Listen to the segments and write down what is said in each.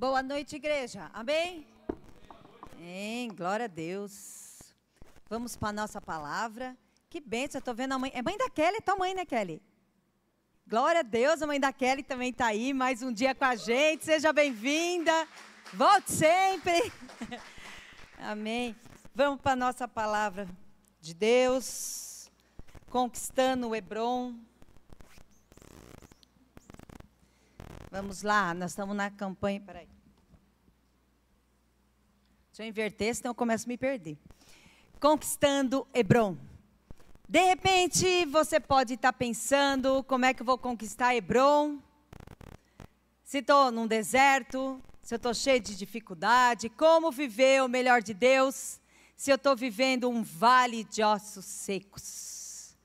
Boa noite, igreja. Amém? Glória a Deus. Vamos para a nossa palavra. Que bênção, eu estou vendo a mãe. É mãe da Kelly, tua mãe, né, Kelly? Glória a Deus, a mãe da Kelly também está aí, mais um dia com a gente. Seja bem-vinda. Volte sempre. Amém. Vamos para a nossa palavra de Deus. Conquistando o Hebron. Vamos lá, nós estamos na campanha. Peraí. Deixa eu inverter, senão eu começo a me perder. Conquistando Hebron. De repente, você pode estar pensando, como é que eu vou conquistar Hebron? Se estou num deserto, se eu estou cheio de dificuldade, como viver o melhor de Deus, se eu estou vivendo um vale de ossos secos?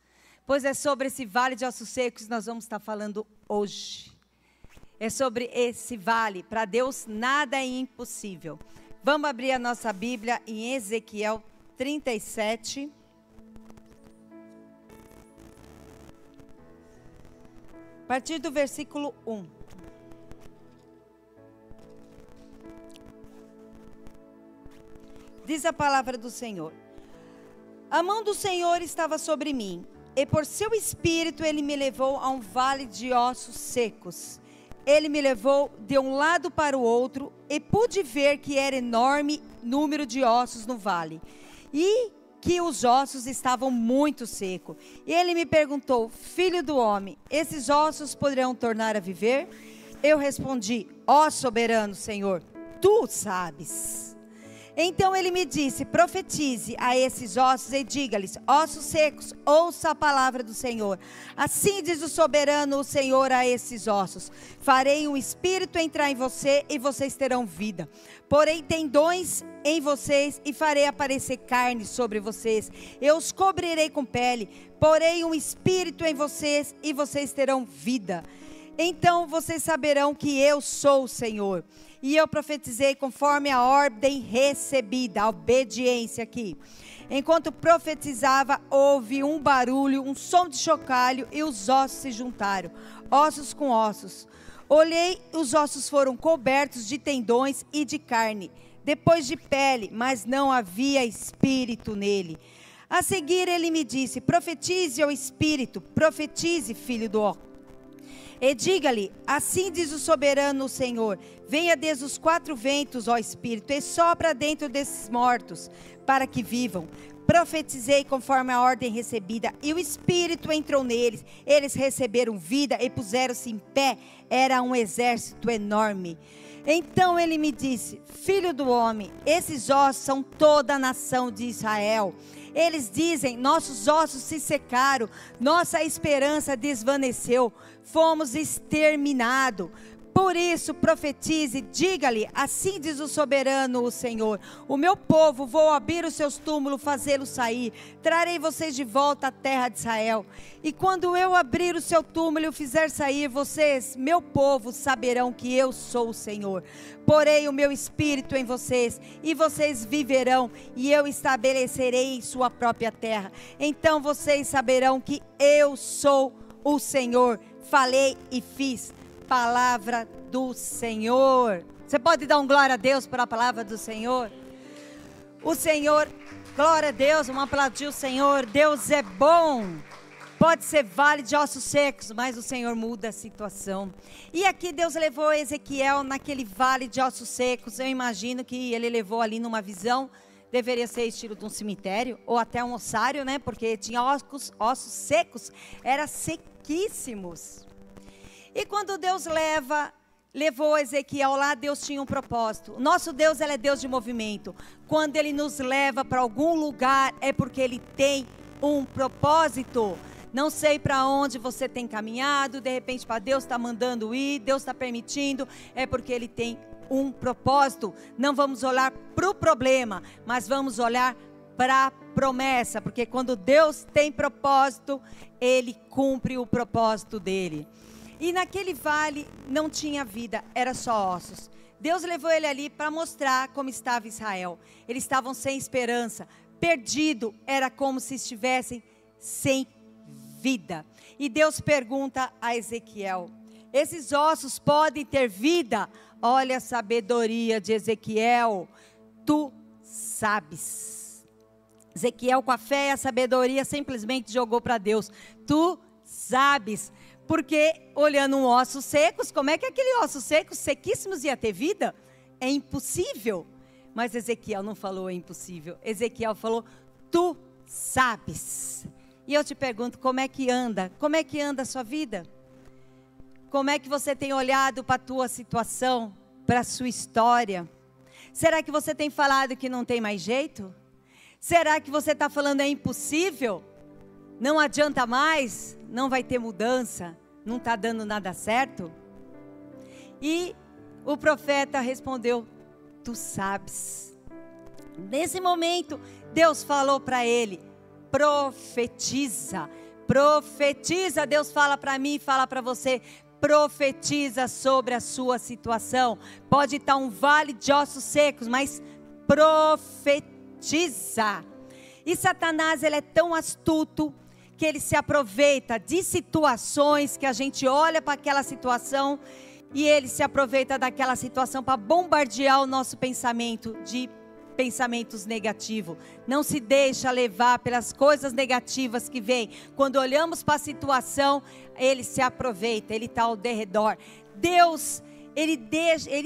Pois é sobre esse vale de ossos secos que nós vamos estar falando hoje. É sobre esse vale. Para Deus nada é impossível. Vamos abrir a nossa Bíblia em Ezequiel 37. A partir do versículo 1. Diz a palavra do Senhor. A mão do Senhor estava sobre mim, e por seu espírito ele me levou a um vale de ossos secos. Ele me levou de um lado para o outro e pude ver que era enorme número de ossos no vale e que os ossos estavam muito secos. E ele me perguntou: filho do homem, esses ossos poderão tornar a viver? Eu respondi: ó soberano Senhor, tu sabes. Então ele me disse: profetize a esses ossos e diga-lhes: ossos secos, ouça a palavra do Senhor. Assim diz o soberano o Senhor a esses ossos: farei um espírito entrar em você e vocês terão vida. Porém tendões em vocês e farei aparecer carne sobre vocês. Eu os cobrirei com pele. Porém um espírito em vocês e vocês terão vida. Então vocês saberão que eu sou o Senhor. E eu profetizei conforme a ordem recebida, a obediência aqui. Enquanto profetizava, houve um barulho, um som de chocalho e os ossos se juntaram, ossos com ossos. Olhei, os ossos foram cobertos de tendões e de carne, depois de pele, mas não havia espírito nele. A seguir ele me disse: profetize ao espírito, profetize, filho do homem. E diga-lhe: assim diz o soberano Senhor, venha desde os quatro ventos, ó Espírito, e sopra dentro desses mortos, para que vivam. Profetizei conforme a ordem recebida, e o Espírito entrou neles. Eles receberam vida e puseram-se em pé. Era um exército enorme. Então ele me disse: filho do homem, esses ossos são toda a nação de Israel. Eles dizem: nossos ossos se secaram, nossa esperança desvaneceu, fomos exterminados. Por isso profetize, diga-lhe: assim diz o soberano o Senhor, o meu povo, vou abrir os seus túmulos, fazê-los sair, trarei vocês de volta à terra de Israel. E quando eu abrir o seu túmulo e o fizer sair, vocês, meu povo, saberão que eu sou o Senhor. Porei o meu espírito em vocês, e vocês viverão, e eu estabelecerei em sua própria terra. Então vocês saberão que eu sou o Senhor. Falei e fiz. Palavra do Senhor. Você pode dar um glória a Deus para a palavra do Senhor? O Senhor, glória a Deus, vamos aplaudir o Senhor. Deus é bom. Pode ser vale de ossos secos, mas o Senhor muda a situação. E aqui Deus levou Ezequiel naquele vale de ossos secos. Eu imagino que ele levou ali numa visão. Deveria ser estilo de um cemitério ou até um ossário, né? Porque tinha ossos secos, eram sequíssimos. E quando Deus levou Ezequiel lá, Deus tinha um propósito. O nosso Deus, ele é Deus de movimento. Quando Ele nos leva para algum lugar, é porque Ele tem um propósito. Não sei para onde você tem caminhado, de repente para Deus está mandando ir, Deus está permitindo, é porque Ele tem um propósito. Não vamos olhar para o problema, mas vamos olhar para a promessa, porque quando Deus tem propósito, Ele cumpre o propósito dEle. E naquele vale não tinha vida, era só ossos. Deus levou ele ali para mostrar como estava Israel. Eles estavam sem esperança, perdido, era como se estivessem sem vida. E Deus pergunta a Ezequiel: esses ossos podem ter vida? Olha a sabedoria de Ezequiel. Tu sabes. Ezequiel, com a fé e a sabedoria, simplesmente jogou para Deus. Tu sabes. Porque olhando ossos secos, como é que aquele ossos secos, sequíssimos, ia ter vida? É impossível. Mas Ezequiel não falou é impossível. Ezequiel falou, tu sabes. E eu te pergunto, como é que anda? Como é que anda a sua vida? Como é que você tem olhado para a tua situação, para a sua história? Será que você tem falado que não tem mais jeito? Será que você está falando é impossível? Não adianta mais? Não vai ter mudança? Não está dando nada certo? E o profeta respondeu, tu sabes. Nesse momento, Deus falou para ele, profetiza. Profetiza, Deus fala para mim e fala para você, profetiza sobre a sua situação. Pode estar um vale de ossos secos, mas profetiza. E Satanás, ele é tão astuto, que ele se aproveita de situações que a gente olha para aquela situação e ele se aproveita daquela situação para bombardear o nosso pensamento de pensamentos negativos. Não se deixa levar pelas coisas negativas que vêm. Quando olhamos para a situação, ele se aproveita, ele está ao derredor. Deus, ele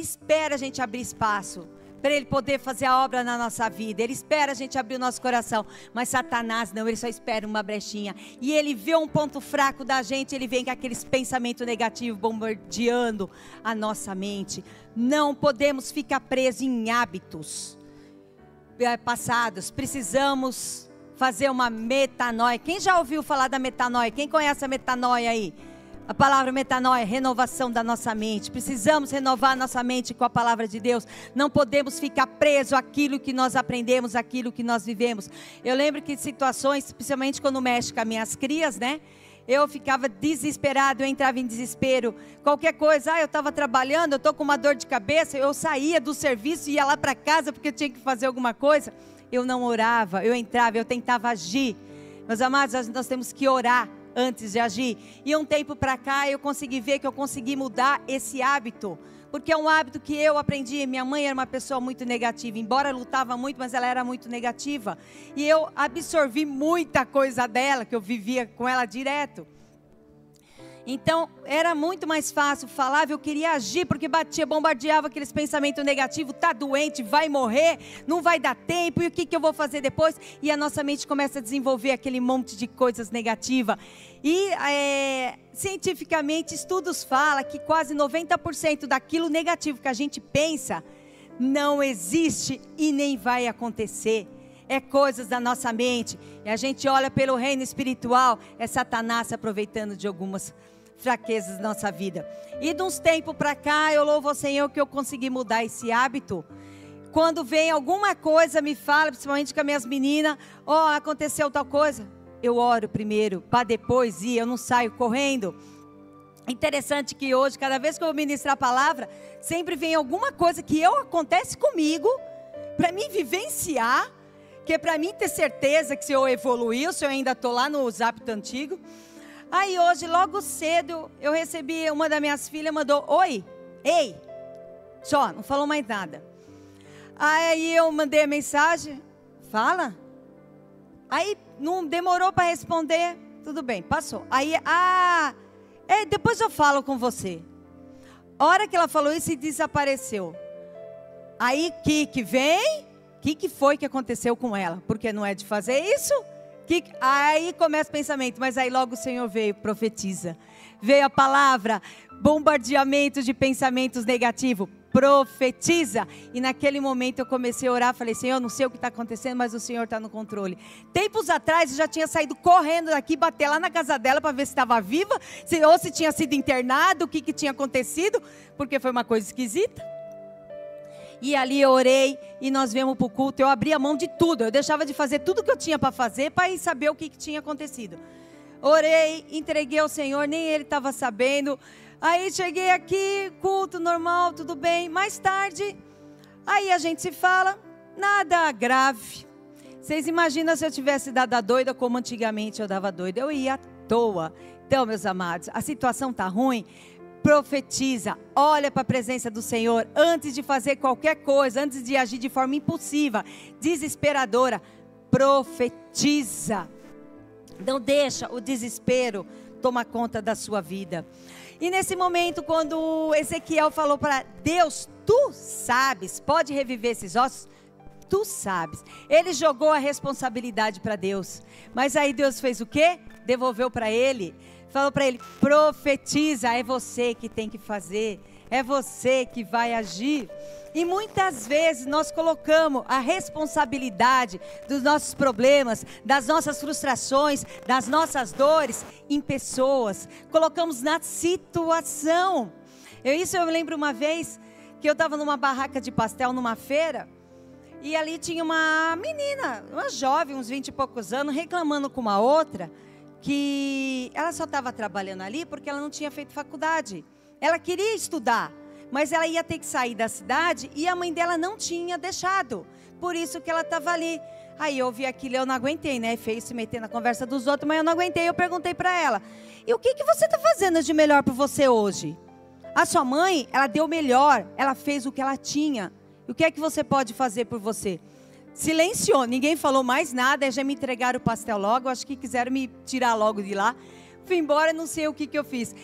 espera a gente abrir espaço para ele poder fazer a obra na nossa vida. Ele espera a gente abrir o nosso coração. Mas Satanás não, ele só espera uma brechinha. E ele vê um ponto fraco da gente, ele vem com aqueles pensamentos negativos bombardeando a nossa mente. Não podemos ficar presos em hábitos passados. Precisamos fazer uma metanoia. Quem já ouviu falar da metanoia? Quem conhece a metanoia aí? A palavra metanoia, renovação da nossa mente. Precisamos renovar a nossa mente com a palavra de Deus. Não podemos ficar presos àquilo que nós aprendemos, àquilo que nós vivemos. Eu lembro que situações, principalmente quando mexe com as minhas crias, né? Eu ficava desesperado, eu entrava em desespero. Qualquer coisa, eu estava trabalhando, eu estou com uma dor de cabeça, eu saía do serviço e ia lá para casa porque eu tinha que fazer alguma coisa. Eu não orava, eu entrava, eu tentava agir. Meus amados, nós temos que orar antes de agir. E um tempo para cá eu consegui ver que eu consegui mudar esse hábito, porque é um hábito que eu aprendi. Minha mãe era uma pessoa muito negativa, embora lutava muito, mas ela era muito negativa, e eu absorvi muita coisa dela, que eu vivia com ela direto. Então era muito mais fácil, falava, eu queria agir, porque batia, bombardeava aqueles pensamentos negativos, tá doente, vai morrer, não vai dar tempo, e o que eu vou fazer depois? E a nossa mente começa a desenvolver aquele monte de coisas negativas. E cientificamente estudos falam que quase 90% daquilo negativo que a gente pensa não existe e nem vai acontecer. É coisas da nossa mente. E a gente olha pelo reino espiritual, é Satanás se aproveitando de algumas fraquezas da nossa vida. E de uns tempos para cá, eu louvo ao Senhor que eu consegui mudar esse hábito. Quando vem alguma coisa, me fala, principalmente com as minhas meninas, aconteceu tal coisa. Eu oro primeiro, para depois ir, eu não saio correndo. Interessante que hoje, cada vez que eu ministrar a palavra, sempre vem alguma coisa que acontece comigo, para mim vivenciar, que é para mim ter certeza que se eu evoluir, se eu ainda estou lá no hábito antigo. Aí hoje, logo cedo, eu recebi, uma das minhas filhas mandou, oi, ei, só, não falou mais nada. Aí eu mandei a mensagem, fala. Aí não demorou para responder, tudo bem, passou. Aí, depois eu falo com você. A hora que ela falou isso, desapareceu. Aí que vem, o que foi que aconteceu com ela? Porque não é de fazer isso? Aí começa o pensamento, mas aí logo o Senhor veio, profetiza. Veio a palavra, bombardeamento de pensamentos negativos, profetiza. E naquele momento eu comecei a orar, falei, Senhor, não sei o que está acontecendo, mas o Senhor está no controle. Tempos atrás eu já tinha saído correndo daqui, bater lá na casa dela para ver se estava viva, ou se tinha sido internado, o que tinha acontecido, porque foi uma coisa esquisita. E ali eu orei e nós viemos para o culto. Eu abri a mão de tudo. Eu deixava de fazer tudo que eu tinha para fazer para ir saber o que tinha acontecido. Orei, entreguei ao Senhor, nem ele estava sabendo. Aí cheguei aqui, culto normal, tudo bem. Mais tarde, aí a gente se fala, nada grave. Vocês imaginam se eu tivesse dado a doida como antigamente eu dava doida? Eu ia à toa. Então, meus amados, a situação está ruim. profetiza, olha para a presença do Senhor, antes de fazer qualquer coisa, antes de agir de forma impulsiva, desesperadora, profetiza. Não deixa o desespero tomar conta da sua vida. E nesse momento, quando Ezequiel falou para Deus, tu sabes, pode reviver esses ossos? Tu sabes. Ele jogou a responsabilidade para Deus. Mas aí Deus fez o quê? Devolveu para ele. Falou para ele, profetiza, é você que tem que fazer. É você que vai agir. E muitas vezes nós colocamos a responsabilidade dos nossos problemas, das nossas frustrações, das nossas dores em pessoas. Colocamos na situação. Eu lembro uma vez que eu estava numa barraca de pastel numa feira. E ali tinha uma menina, uma jovem, uns 20 e poucos anos, reclamando com uma outra que ela só estava trabalhando ali porque ela não tinha feito faculdade. Ela queria estudar, mas ela ia ter que sair da cidade e a mãe dela não tinha deixado. Por isso que ela estava ali. Aí eu ouvi aquilo, eu não aguentei, né? Feio se meter na conversa dos outros, mas eu não aguentei. Eu perguntei para ela, e o que você está fazendo de melhor para você hoje? A sua mãe, ela deu o melhor, ela fez o que ela tinha. O que é que você pode fazer por você? Silenciou, ninguém falou mais nada, já me entregaram o pastel logo, acho que quiseram me tirar logo de lá. Fui embora, não sei o que eu fiz,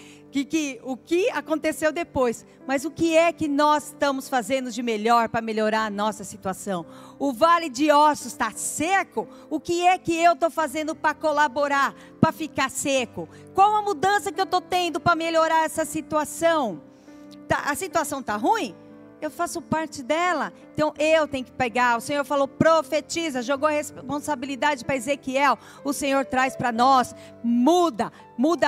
o que aconteceu depois. Mas o que é que nós estamos fazendo de melhor para melhorar a nossa situação? O vale de ossos está seco? O que é que eu estou fazendo para colaborar, para ficar seco? Qual a mudança que eu estou tendo para melhorar essa situação? A situação está ruim? Eu faço parte dela, então eu tenho que pegar. O Senhor falou, profetiza, jogou a responsabilidade para Ezequiel. O Senhor traz para nós, muda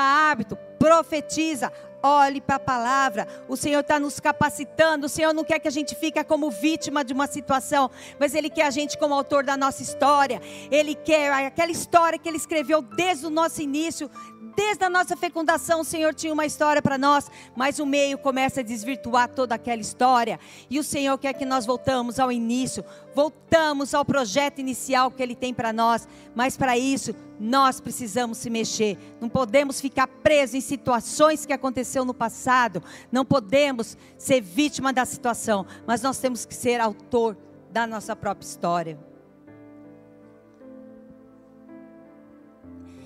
hábito, profetiza, olhe para a palavra. O Senhor está nos capacitando. O Senhor não quer que a gente fique como vítima de uma situação, mas Ele quer a gente como autor da nossa história. Ele quer aquela história que Ele escreveu desde o nosso início. Desde a nossa fecundação, o Senhor tinha uma história para nós, mas o meio começa a desvirtuar toda aquela história. E o Senhor quer que nós voltamos ao início, voltamos ao projeto inicial que Ele tem para nós. Mas para isso, nós precisamos se mexer. Não podemos ficar presos em situações que aconteceu no passado. Não podemos ser vítima da situação, mas nós temos que ser autor da nossa própria história.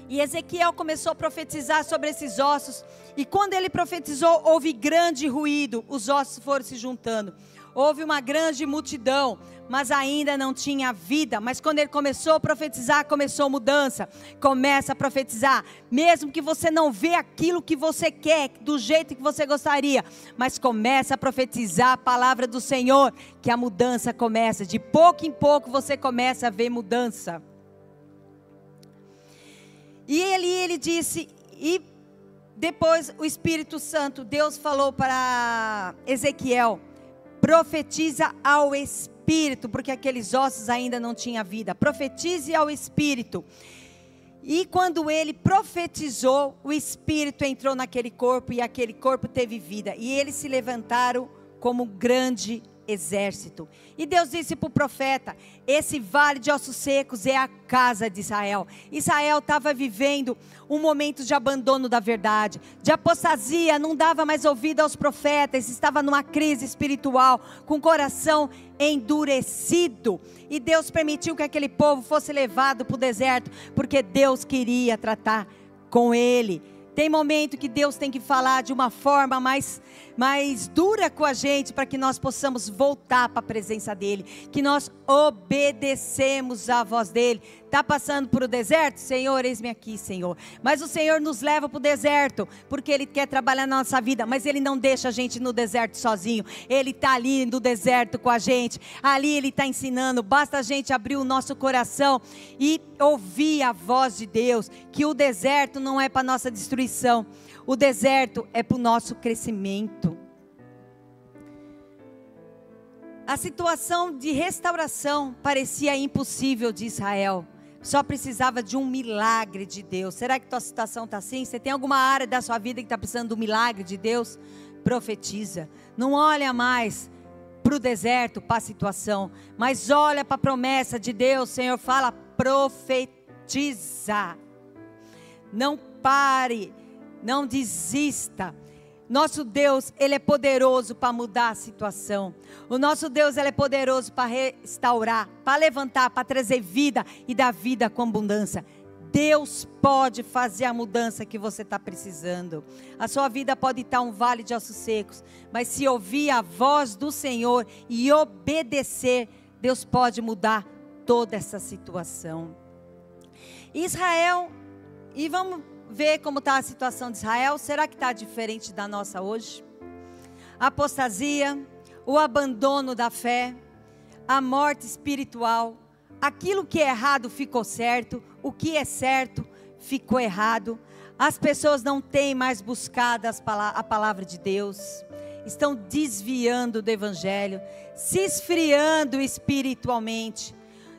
E Ezequiel começou a profetizar sobre esses ossos. E quando ele profetizou, houve grande ruído. Os ossos foram se juntando. Houve uma grande multidão, mas ainda não tinha vida. Mas quando ele começou a profetizar, começou mudança. Começa a profetizar. Mesmo que você não vê aquilo que você quer, do jeito que você gostaria. Mas começa a profetizar a palavra do Senhor, que a mudança começa. De pouco em pouco você começa a ver mudança. E ele disse, e depois o Espírito Santo, Deus falou para Ezequiel, profetiza ao Espírito, porque aqueles ossos ainda não tinham vida, profetize ao Espírito. E quando ele profetizou, o Espírito entrou naquele corpo e aquele corpo teve vida. E eles se levantaram como grande exército. E Deus disse para o profeta, esse vale de ossos secos é a casa de Israel. Israel estava vivendo um momento de abandono da verdade, de apostasia, não dava mais ouvido aos profetas, estava numa crise espiritual, com o coração endurecido. E Deus permitiu que aquele povo fosse levado para o deserto, porque Deus queria tratar com ele. Tem momento que Deus tem que falar de uma forma mais dura com a gente, para que nós possamos voltar para a presença dEle, que nós obedecemos à voz dEle. Está passando por o deserto? Senhor, eis-me aqui, Senhor. Mas o Senhor nos leva para o deserto, porque Ele quer trabalhar na nossa vida, mas Ele não deixa a gente no deserto sozinho. Ele está ali no deserto com a gente, ali Ele está ensinando. Basta a gente abrir o nosso coração e ouvir a voz de Deus, que o deserto não é para nossa destruição, o deserto é para o nosso crescimento. A situação de restauração parecia impossível de Israel. Só precisava de um milagre de Deus. Será que tua situação está assim? Você tem alguma área da sua vida que está precisando do milagre de Deus? Profetiza. Não olha mais para o deserto, para a situação, mas olha para a promessa de Deus. O Senhor fala, profetiza. Não pare, não desista. Nosso Deus, Ele é poderoso para mudar a situação. O nosso Deus, Ele é poderoso para restaurar, para levantar, para trazer vida e dar vida com abundância. Deus pode fazer a mudança que você está precisando. A sua vida pode estar um vale de ossos secos, mas se ouvir a voz do Senhor e obedecer, Deus pode mudar toda essa situação. Israel, e vamos ver como está a situação de Israel. Será que está diferente da nossa hoje? A apostasia, o abandono da fé, a morte espiritual, aquilo que é errado ficou certo, o que é certo ficou errado. As pessoas não têm mais buscado a palavra de Deus, estão desviando do evangelho, se esfriando espiritualmente,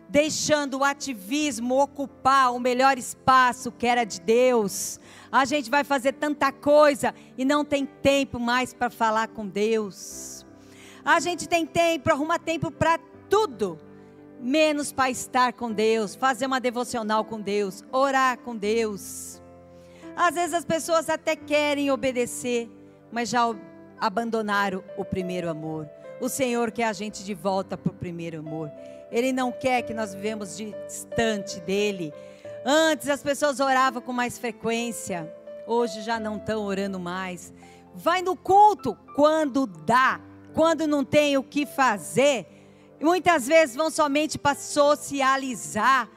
deixando o ativismo ocupar o melhor espaço que era de Deus. A gente vai fazer tanta coisa e não tem tempo mais para falar com Deus. A gente tem tempo, arruma tempo para tudo, menos para estar com Deus, fazer uma devocional com Deus, orar com Deus. Às vezes as pessoas até querem obedecer, mas já abandonaram o primeiro amor. O Senhor quer a gente de volta para o primeiro amor. Ele não quer que nós vivemos distante dEle. Antes as pessoas oravam com mais frequência, hoje já não estão orando mais. Vai no culto quando dá, quando não tem o que fazer. Muitas vezes vão somente para socializar.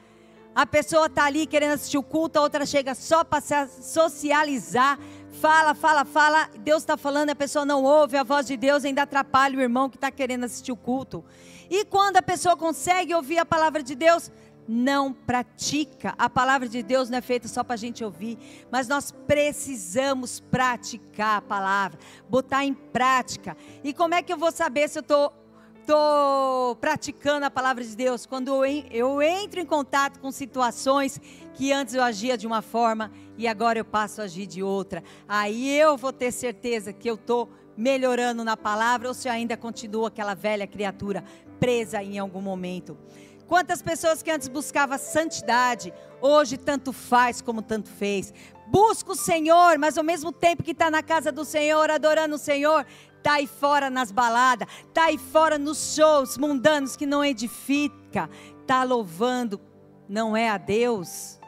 A pessoa está ali querendo assistir o culto, a outra chega só para socializar. Fala, Deus está falando, a pessoa não ouve a voz de Deus, ainda atrapalha o irmão que está querendo assistir o culto. E quando a pessoa consegue ouvir a palavra de Deus, não pratica. A palavra de Deus não é feita só para a gente ouvir, mas nós precisamos praticar a palavra, botar em prática. E como é que eu vou saber se eu estou praticando a palavra de Deus? Quando eu entro em contato com situações que antes eu agia de uma forma e agora eu passo a agir de outra. Aí eu vou ter certeza que eu estou melhorando na palavra ou se eu ainda continuo aquela velha criatura presa em algum momento. Quantas pessoas que antes buscavam santidade, hoje tanto faz como tanto fez. Busca o Senhor, mas ao mesmo tempo que está na casa do Senhor, adorando o Senhor, está aí fora nas baladas, está aí fora nos shows mundanos que não edifica, está louvando, não é a Deus.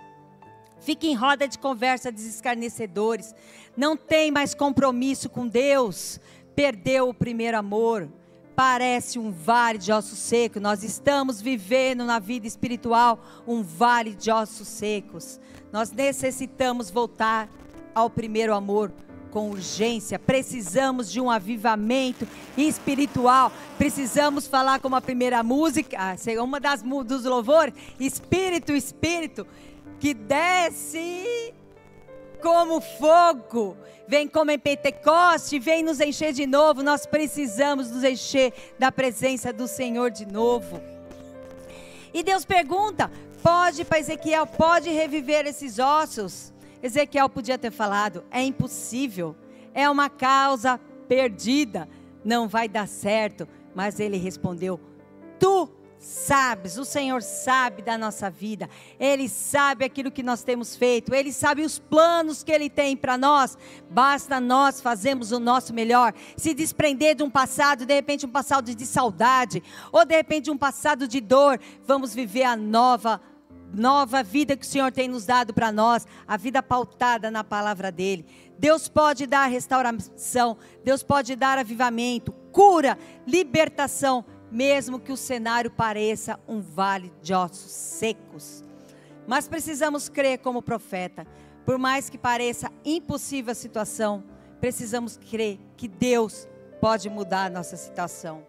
Fica em roda de conversa dos escarnecedores, não tem mais compromisso com Deus, perdeu o primeiro amor. Parece um vale de ossos secos. Nós estamos vivendo na vida espiritual um vale de ossos secos. Nós necessitamos voltar ao primeiro amor com urgência. Precisamos de um avivamento espiritual. Precisamos falar como a primeira música, uma dos louvores, Espírito, Espírito, que desce como fogo, vem como em Pentecoste, vem nos encher de novo. Nós precisamos nos encher da presença do Senhor de novo. E Deus pergunta, para Ezequiel, pode reviver esses ossos? Ezequiel podia ter falado, é impossível, é uma causa perdida, não vai dar certo. Mas ele respondeu, tu sabes, o Senhor sabe da nossa vida, Ele sabe aquilo que nós temos feito, Ele sabe os planos que Ele tem para nós, basta nós fazermos o nosso melhor, se desprender de um passado, de repente um passado de saudade, ou de repente um passado de dor, vamos viver a nova vida que o Senhor tem nos dado para nós, a vida pautada na palavra dEle. Deus pode dar restauração, Deus pode dar avivamento, cura, libertação, mesmo que o cenário pareça um vale de ossos secos. Mas precisamos crer como profeta. Por mais que pareça impossível a situação, precisamos crer que Deus pode mudar a nossa situação.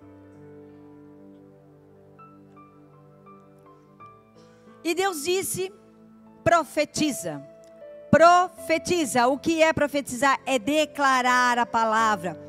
E Deus disse, profetiza. Profetiza. O que é profetizar? É declarar a palavra,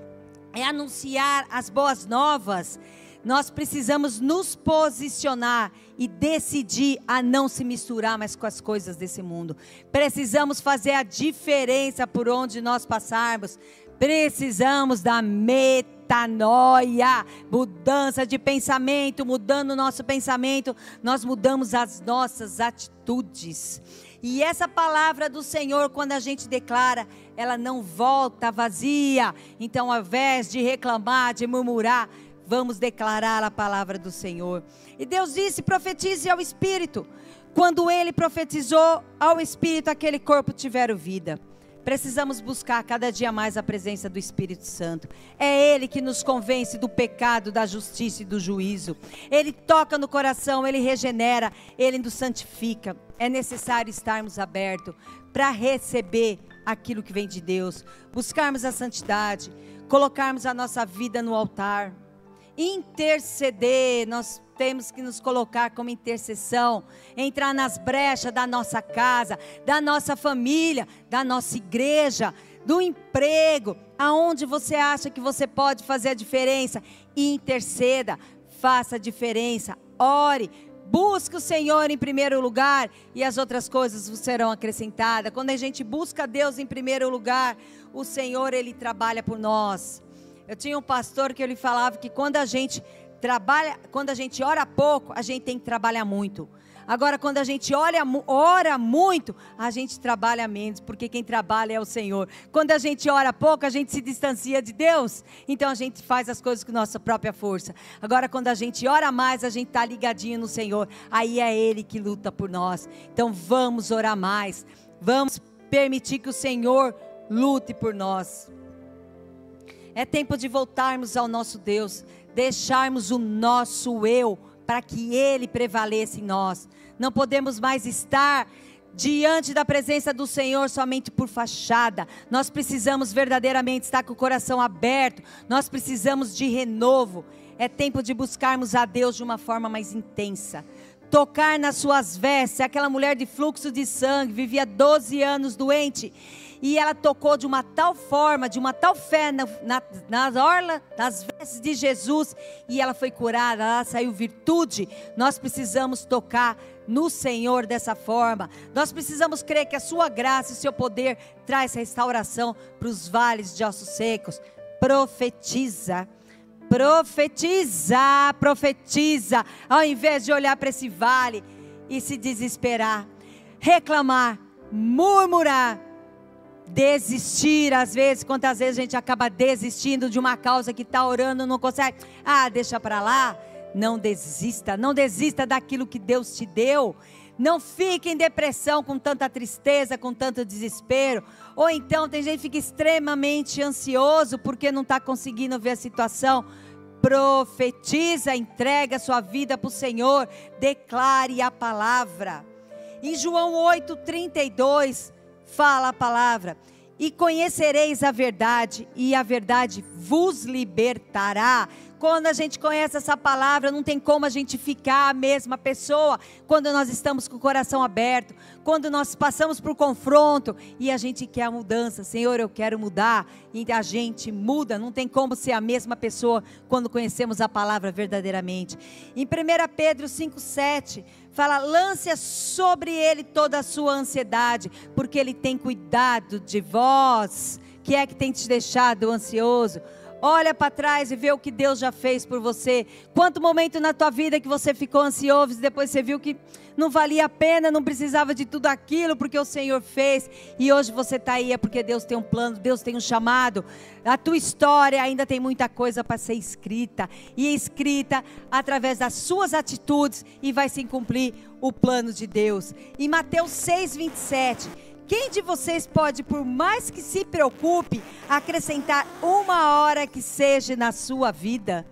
é anunciar as boas novas. Nós precisamos nos posicionar e decidir a não se misturar mais com as coisas desse mundo. Precisamos fazer a diferença por onde nós passarmos. Precisamos da metanoia, mudança de pensamento. Mudando o nosso pensamento, nós mudamos as nossas atitudes. E essa palavra do Senhor, quando a gente declara, ela não volta vazia. Então, ao invés de reclamar, de murmurar, vamos declarar a palavra do Senhor. E Deus disse: profetize ao Espírito. Quando Ele profetizou ao Espírito, aquele corpo tiveram vida. Precisamos buscar cada dia mais a presença do Espírito Santo. É Ele que nos convence do pecado, da justiça e do juízo. Ele toca no coração, Ele regenera, Ele nos santifica. É necessário estarmos abertos para receber aquilo que vem de Deus. Buscarmos a santidade, colocarmos a nossa vida no altar. Interceder, nós temos que nos colocar como intercessão, entrar nas brechas da nossa casa, da nossa família, da nossa igreja, do emprego, aonde você acha que você pode fazer a diferença. Interceda, faça a diferença, ore, busque o Senhor em primeiro lugar e as outras coisas serão acrescentadas. Quando a gente busca Deus em primeiro lugar, o Senhor, Ele trabalha por nós. Eu tinha um pastor que ele falava que quando a gente ora pouco, a gente tem que trabalhar muito. Agora, quando a gente ora muito, a gente trabalha menos, porque quem trabalha é o Senhor. Quando a gente ora pouco, a gente se distancia de Deus, então a gente faz as coisas com nossa própria força. Agora, quando a gente ora mais, a gente está ligadinho no Senhor, aí é Ele que luta por nós. Então vamos orar mais, vamos permitir que o Senhor lute por nós. É tempo de voltarmos ao nosso Deus, deixarmos o nosso eu para que Ele prevaleça em nós. Não podemos mais estar diante da presença do Senhor somente por fachada. Nós precisamos verdadeiramente estar com o coração aberto. Nós precisamos de renovo. É tempo de buscarmos a Deus de uma forma mais intensa. Tocar nas suas vestes. Aquela mulher de fluxo de sangue, vivia 12 anos doente. E ela tocou de uma tal forma, de uma tal fé nas orlas, nas vestes de Jesus. E ela foi curada, ela saiu virtude. Nós precisamos tocar no Senhor dessa forma. Nós precisamos crer que a sua graça e o seu poder traz restauração para os vales de ossos secos. Profetiza. Profetiza, profetiza. Ao invés de olhar para esse vale e se desesperar, reclamar, murmurar, desistir. Às vezes, quantas vezes a gente acaba desistindo de uma causa que está orando, não consegue. Deixa para lá. Não desista, não desista daquilo que Deus te deu. Não fique em depressão com tanta tristeza, com tanto desespero. Ou então tem gente que fica extremamente ansioso porque não está conseguindo ver a situação. Profetiza, entrega a sua vida para o Senhor, declare a palavra. Em João 8:32 fala a palavra: e conhecereis a verdade, e a verdade vos libertará. Quando a gente conhece essa palavra, não tem como a gente ficar a mesma pessoa. Quando nós estamos com o coração aberto, quando nós passamos por confronto e a gente quer a mudança. Senhor, eu quero mudar. E a gente muda. Não tem como ser a mesma pessoa quando conhecemos a palavra verdadeiramente. Em 1 Pedro 5:7 fala: lance sobre ele toda a sua ansiedade, porque ele tem cuidado de vós. Que é que tem te deixado ansioso? Olha para trás e vê o que Deus já fez por você. Quanto momento na tua vida que você ficou ansioso e depois você viu que não valia a pena, não precisava de tudo aquilo porque o Senhor fez. E hoje você está aí, é porque Deus tem um plano, Deus tem um chamado. A tua história ainda tem muita coisa para ser escrita. E é escrita através das suas atitudes e vai se cumprir o plano de Deus. Em Mateus 6:27... quem de vocês pode, por mais que se preocupe, acrescentar 1 hora que seja na sua vida?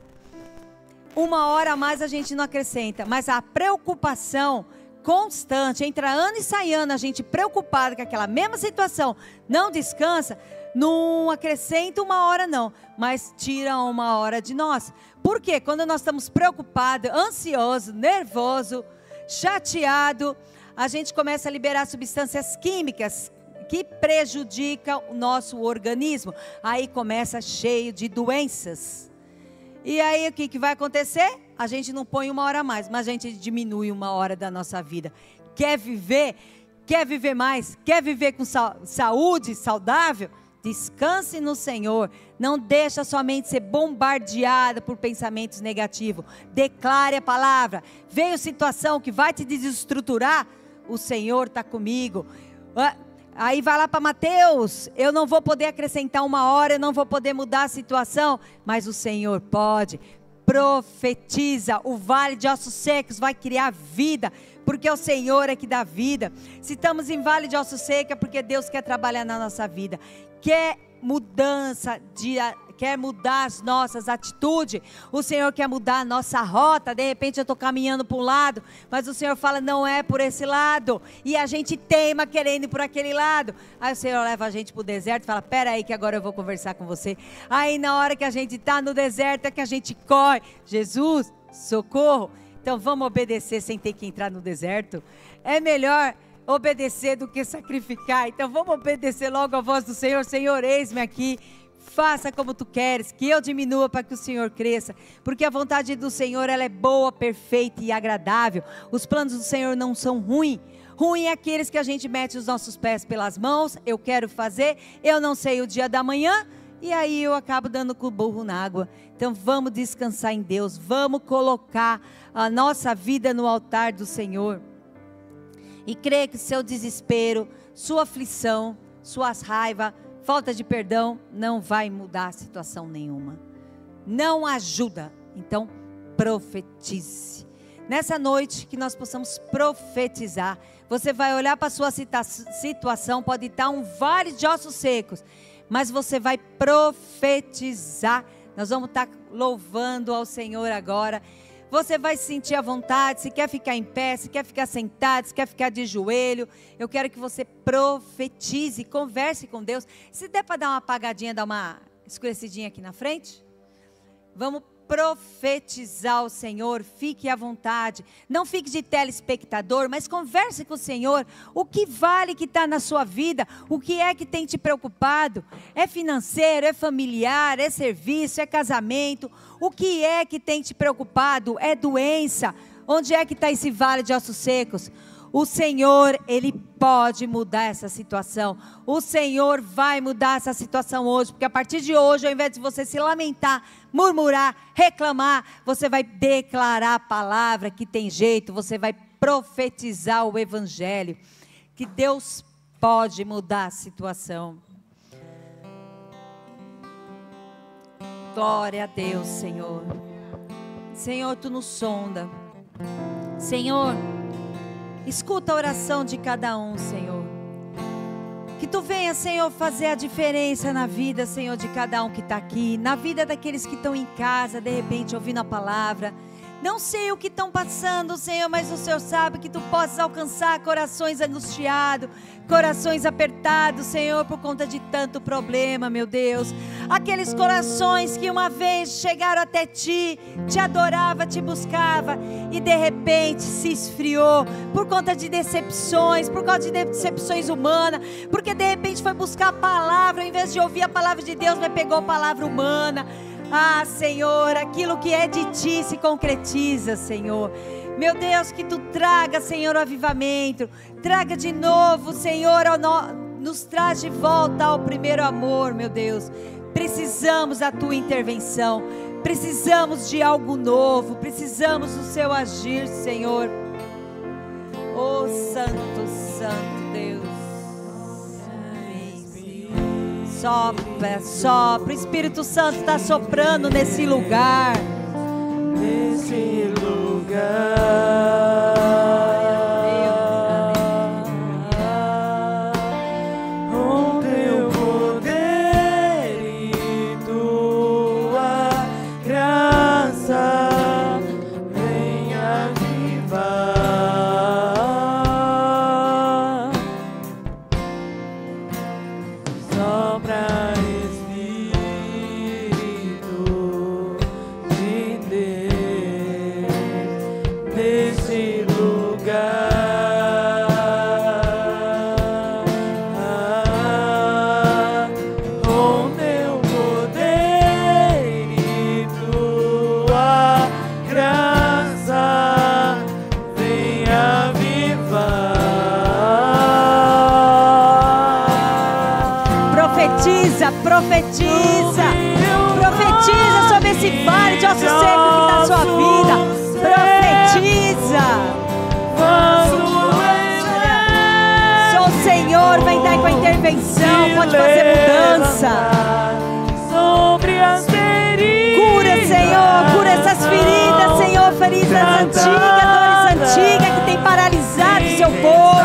1 hora a mais a gente não acrescenta, mas a preocupação constante, entra ano e sai ano, a gente preocupado com aquela mesma situação, não descansa, não acrescenta 1 hora não, mas tira 1 hora de nós. Por quê? Quando nós estamos preocupados, ansiosos, nervosos, chateados, a gente começa a liberar substâncias químicas que prejudicam o nosso organismo. Aí começa cheio de doenças. E aí o que vai acontecer? A gente não põe 1 hora a mais, mas a gente diminui 1 hora da nossa vida. Quer viver mais, quer viver com saúde, saudável? Descanse no Senhor. Não deixa sua mente ser bombardeada por pensamentos negativos. Declare a palavra. Veio situação que vai te desestruturar? O Senhor está comigo. Aí vai lá para Mateus, eu não vou poder acrescentar uma hora, eu não vou poder mudar a situação, mas o Senhor pode. Profetiza, o vale de ossos secos vai criar vida, porque o Senhor é que dá vida. Se estamos em vale de ossos secos é porque Deus quer trabalhar na nossa vida, quer mudar as nossas atitudes, o Senhor quer mudar a nossa rota. De repente eu estou caminhando para um lado, mas o Senhor fala, não é por esse lado, e a gente teima querendo ir por aquele lado. Aí o Senhor leva a gente para o deserto e fala, pera aí que agora eu vou conversar com você. Aí na hora que a gente está no deserto é que a gente corre, Jesus, socorro. Então vamos obedecer sem ter que entrar no deserto. É melhor obedecer do que sacrificar. Então vamos obedecer logo a voz do Senhor. Senhor, eis-me aqui, faça como tu queres, que eu diminua para que o Senhor cresça, porque a vontade do Senhor, ela é boa, perfeita e agradável. Os planos do Senhor não são ruins. Ruim é aqueles que a gente mete os nossos pés pelas mãos, eu quero fazer, eu não sei o dia da manhã, e aí eu acabo dando com o burro na água. Então vamos descansar em Deus, vamos colocar a nossa vida no altar do Senhor, e crer que seu desespero, sua aflição, suas raivas, falta de perdão, não vai mudar a situação nenhuma. Não ajuda. Então, profetize. Nessa noite, que nós possamos profetizar. Você vai olhar para a sua situação, pode estar um vale de ossos secos, mas você vai profetizar. Nós vamos estar louvando ao Senhor agora. Você vai sentir à vontade, se quer ficar em pé, se quer ficar sentado, se quer ficar de joelho. Eu quero que você profetize, converse com Deus. Se der para dar uma apagadinha, dar uma escurecidinha aqui na frente. Vamos profetizar ao Senhor, fique à vontade. Não fique de telespectador, mas converse com o Senhor. O que vale que está na sua vida? O que é que tem te preocupado? É financeiro, é familiar, é serviço, é casamento? O que é que tem te preocupado? É doença? Onde é que está esse vale de ossos secos? O Senhor, Ele pode mudar essa situação. O Senhor vai mudar essa situação hoje, porque a partir de hoje, ao invés de você se lamentar, murmurar, reclamar, você vai declarar a palavra que tem jeito, você vai profetizar o Evangelho, que Deus pode mudar a situação. Glória a Deus, Senhor. Senhor, Tu nos sonda. Senhor, escuta a oração de cada um, Senhor. Que Tu venha, Senhor, fazer a diferença na vida, Senhor, de cada um que está aqui. Na vida daqueles que estão em casa, de repente, ouvindo a palavra. Não sei o que estão passando, Senhor, mas o Senhor sabe que Tu possas alcançar corações angustiados, corações apertados, Senhor, por conta de tanto problema, meu Deus. Aqueles corações que uma vez chegaram até Ti, Te adorava, Te buscava, e de repente se esfriou, por conta de decepções, por causa de decepções humanas, porque de repente foi buscar a palavra, ao invés de ouvir a palavra de Deus, mas pegou a palavra humana. Ah, Senhor, aquilo que é de Ti se concretiza, Senhor. Meu Deus, que Tu traga, Senhor, o avivamento. Traga de novo, Senhor, nos traz de volta ao primeiro amor, meu Deus. Precisamos da Tua intervenção. Precisamos de algo novo. Precisamos do Seu agir, Senhor. Oh, Santo, Santo Deus. Sopra, sopra. O Espírito Santo está soprando nesse lugar. Nesse lugar. Com Teu poder e Tua graça, vem avivar. Sopra, Espírito de Deus, nesse lugar. Com Teu poder e Tua graça, vem avivar. Profetiza, profetiza. Profetiza sobre esse vale de ossos secos que está na sua vida. Profetiza. Sou o Senhor, vem dar com intervenção, pode fazer mudança. Sobre as feridas. Cura, Senhor, cura essas feridas, Senhor, feridas antigas, dores antigas que tem paralisado o seu povo.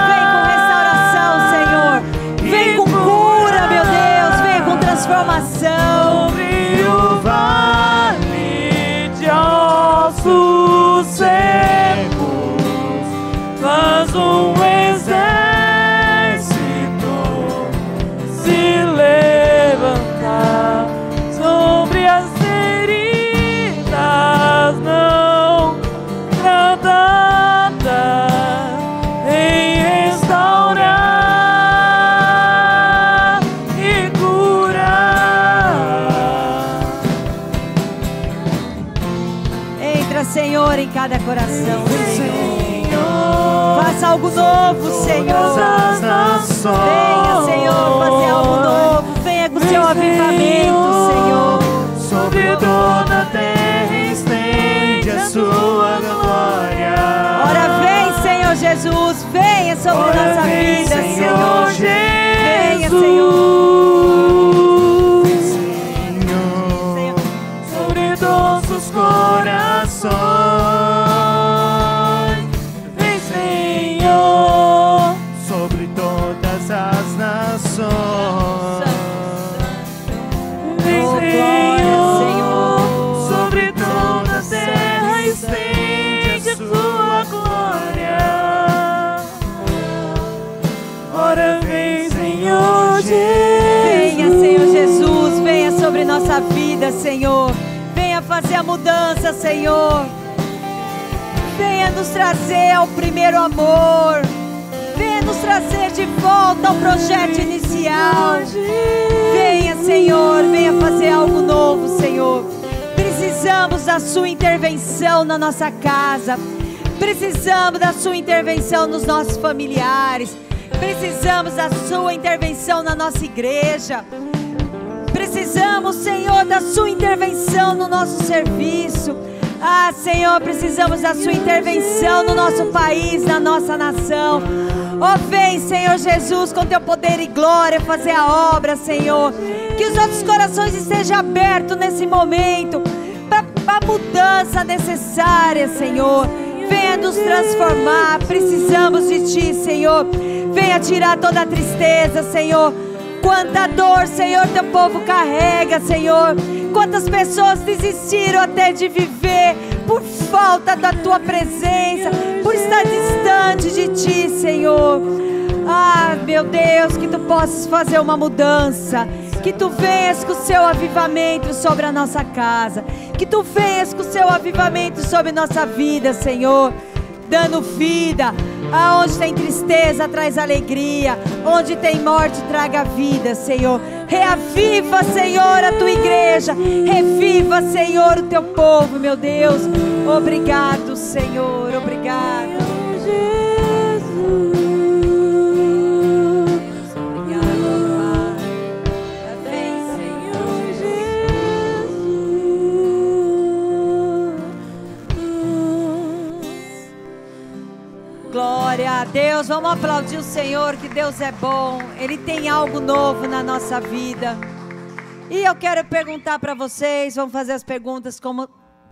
Vem com restauração, Senhor. Vem com cura, meu Deus, vem com transformação. Sobre o vale de ossos secos, faz um exército se levantar. Sobre as feridas não tratadas, em restaurar e curar. Entra, Senhor, em cada coração, Senhor. Faça algo novo, Senhor. Venha, Senhor, fazer algo novo. Venha com o seu avivamento, Senhor. Sobre toda a terra estende a sua glória. Ora, vem, Senhor Jesus. Venha sobre nossa vida, Senhor. Venha, Senhor. Senhor. Sobre todos os corações, vem, Senhor. Sobre todas as nações, vem, Senhor. Sobre toda a terra estende a sua glória. Ora, vem, Senhor Jesus. Venha, Senhor Jesus. Venha sobre nossa vida, Senhor. Venha fazer a mudança, Senhor. Venha nos trazer ao primeiro amor. Venha nos trazer de volta ao projeto inicial. Venha, Senhor, venha fazer algo novo, Senhor. Precisamos da sua intervenção na nossa casa. Precisamos da sua intervenção nos nossos familiares. Precisamos da sua intervenção na nossa igreja. Precisamos, Senhor, da sua intervenção no nosso serviço. Ah, Senhor, precisamos da sua intervenção no nosso país, na nossa nação. Oh, vem, Senhor Jesus, com teu poder e glória fazer a obra, Senhor. Que os nossos corações estejam abertos nesse momento para a mudança necessária, Senhor. Venha nos transformar, precisamos de Ti, Senhor. Venha tirar toda a tristeza, Senhor. Quanta dor, Senhor, teu povo carrega, Senhor. Quantas pessoas desistiram até de viver por falta da tua presença, por estar distante de Ti, Senhor. Ah, meu Deus, que Tu possas fazer uma mudança. Que Tu venhas com o seu avivamento sobre a nossa casa. Que Tu venhas com o seu avivamento sobre nossa vida, Senhor. Dando vida. Aonde tem tristeza, traz alegria. Onde tem morte, traga vida, Senhor. Reaviva, Senhor, a Tua igreja. Reviva, Senhor, o Teu povo, meu Deus. Obrigado, Senhor, obrigado. Glória a Deus, vamos aplaudir o Senhor, que Deus é bom, Ele tem algo novo na nossa vida. E eu quero perguntar para vocês, vamos fazer as perguntas como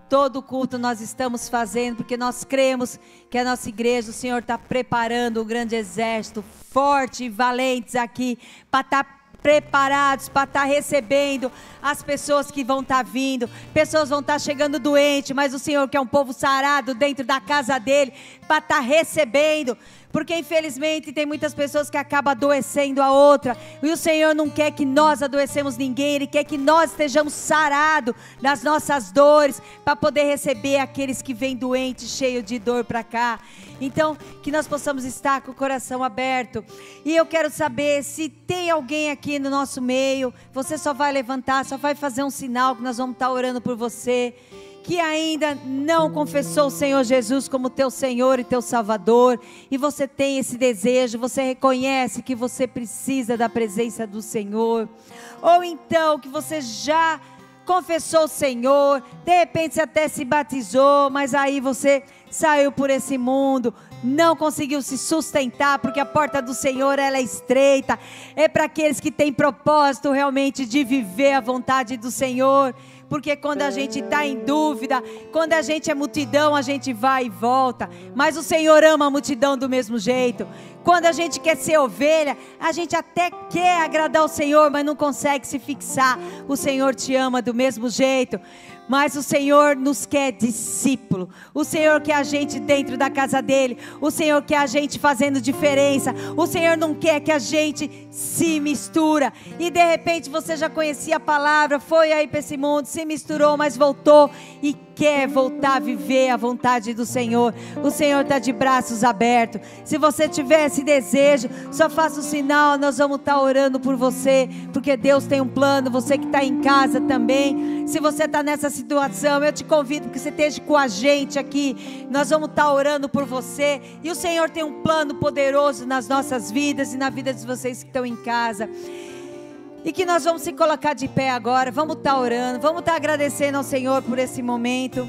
todo culto nós estamos fazendo, porque nós cremos que a nossa igreja, o Senhor está preparando um grande exército, forte e valentes aqui, para estar preparados para estar recebendo as pessoas que vão estar vindo. Pessoas vão estar chegando doentes, mas o Senhor quer um povo sarado dentro da casa dele para estar recebendo, porque infelizmente tem muitas pessoas que acabam adoecendo a outra, e o Senhor não quer que nós adoecemos ninguém. Ele quer que nós estejamos sarados das nossas dores, para poder receber aqueles que vêm doentes, cheios de dor para cá. Então, que nós possamos estar com o coração aberto. E eu quero saber se tem alguém aqui no nosso meio. Você só vai levantar, só vai fazer um sinal que nós vamos estar orando por você, que ainda não confessou o Senhor Jesus como teu Senhor e teu Salvador, e você tem esse desejo, você reconhece que você precisa da presença do Senhor. Ou então que você já confessou o Senhor, de repente você até se batizou, mas aí você saiu por esse mundo, não conseguiu se sustentar, porque a porta do Senhor ela é estreita, é para aqueles que têm propósito realmente de viver a vontade do Senhor. Porque quando a gente está em dúvida, quando a gente é multidão, a gente vai e volta. Mas o Senhor ama a multidão do mesmo jeito. Quando a gente quer ser ovelha, a gente até quer agradar o Senhor, mas não consegue se fixar. O Senhor te ama do mesmo jeito. Mas o Senhor nos quer discípulo. O Senhor quer a gente dentro da casa dele. O Senhor quer a gente fazendo diferença. O Senhor não quer que a gente se mistura. E de repente você já conhecia a palavra, foi aí para esse mundo, se misturou, mas voltou e quer voltar a viver a vontade do Senhor. O Senhor está de braços abertos. Se você tiver esse desejo, só faça o sinal, nós vamos estar orando por você, porque Deus tem um plano. Você que está em casa também, se você está nessa situação, eu te convido que você esteja com a gente aqui. Nós vamos estar orando por você, e o Senhor tem um plano poderoso nas nossas vidas e na vida de vocês que estão em casa. E que nós vamos se colocar de pé agora, vamos estar orando, vamos estar agradecendo ao Senhor por esse momento.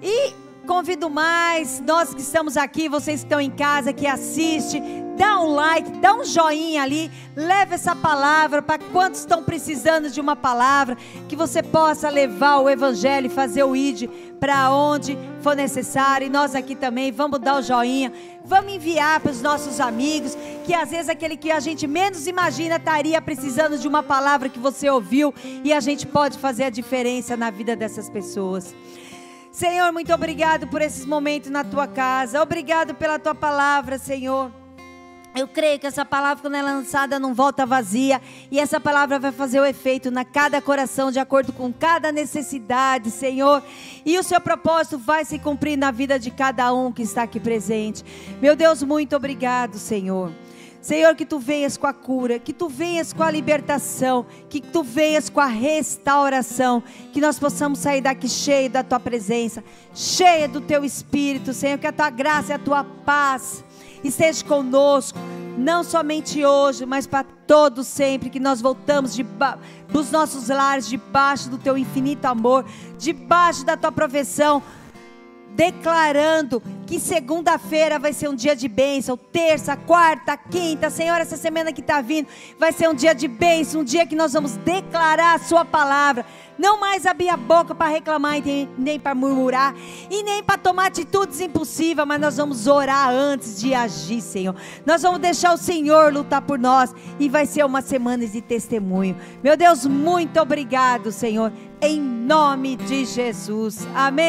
E convido mais, nós que estamos aqui, vocês que estão em casa, que assistem, dá um like, dá um joinha ali, leva essa palavra para quantos estão precisando de uma palavra, que você possa levar o evangelho e fazer o ID para onde for necessário. E nós aqui também vamos dar o joinha, vamos enviar para os nossos amigos, que às vezes aquele que a gente menos imagina estaria precisando de uma palavra que você ouviu, e a gente pode fazer a diferença na vida dessas pessoas. Senhor, muito obrigado por esses momentos na tua casa, obrigado pela tua palavra, Senhor. Eu creio que essa palavra, quando é lançada, não volta vazia, e essa palavra vai fazer o efeito na cada coração, de acordo com cada necessidade, Senhor, e o seu propósito vai se cumprir na vida de cada um que está aqui presente. Meu Deus, muito obrigado, Senhor. Senhor, que tu venhas com a cura, que tu venhas com a libertação, que tu venhas com a restauração, que nós possamos sair daqui cheio da tua presença, cheia do teu Espírito, Senhor, que a tua graça e a tua paz esteja conosco, não somente hoje, mas para todos sempre, que nós voltamos dos nossos lares, debaixo do teu infinito amor, debaixo da tua proteção, declarando que segunda-feira vai ser um dia de bênção, terça, quarta, quinta, Senhor, essa semana que está vindo, vai ser um dia de bênção, um dia que nós vamos declarar a sua palavra, não mais abrir a boca para reclamar, nem para murmurar, e nem para tomar atitudes impossíveis, mas nós vamos orar antes de agir, Senhor. Nós vamos deixar o Senhor lutar por nós, e vai ser uma semana de testemunho. Meu Deus, muito obrigado, Senhor, em nome de Jesus, amém.